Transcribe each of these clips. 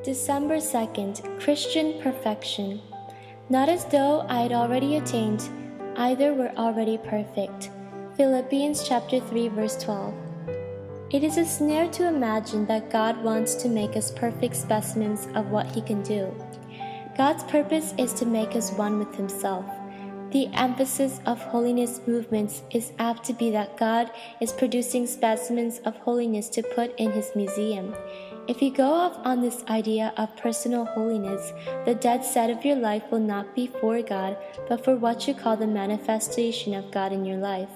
December 2nd, Christian Perfection. Not as though I had already attained, either were already perfect. Philippians chapter 3 verse 12. It is a snare to imagine that God wants to make us perfect specimens of what He can do. God's purpose is to make us one with Himself. The emphasis of holiness movements is apt to be that God is producing specimens of holiness to put in His museum. If you go off on this idea of personal holiness, the dead set of your life will not be for God, but for what you call the manifestation of God in your life.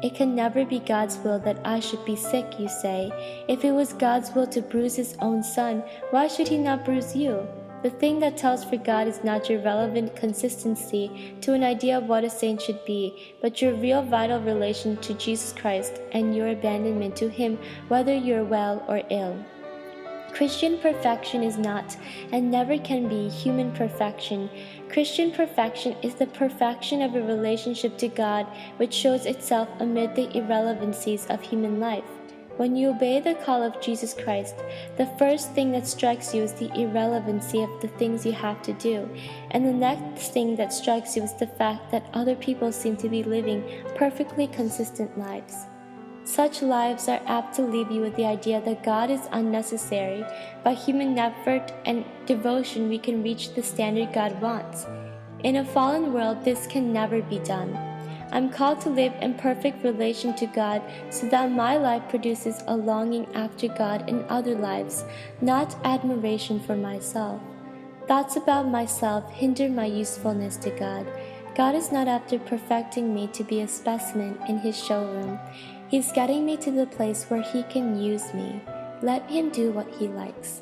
It can never be God's will that I should be sick, you say. If it was God's will to bruise His own Son, why should He not bruise you? The thing that tells for God is not your relevant consistency to an idea of what a saint should be, but your real vital relation to Jesus Christ and your abandonment to Him whether you're well or ill. Christian perfection is not, and never can be, human perfection. Christian perfection is the perfection of a relationship to God which shows itself amid the irrelevancies of human life. When you obey the call of Jesus Christ, the first thing that strikes you is the irrelevancy of the things you have to do, and the next thing that strikes you is the fact that other people seem to be living perfectly consistent lives. Such lives are apt to leave you with the idea that God is unnecessary. By human effort and devotion, we can reach the standard God wants. In a fallen world, this can never be done. I'm called to live in perfect relation to God so that my life produces a longing after God in other lives, not admiration for myself. Thoughts about myself hinder my usefulness to God. God is not after perfecting me to be a specimen in His showroom. He's getting me to the place where He can use me. Let Him do what He likes.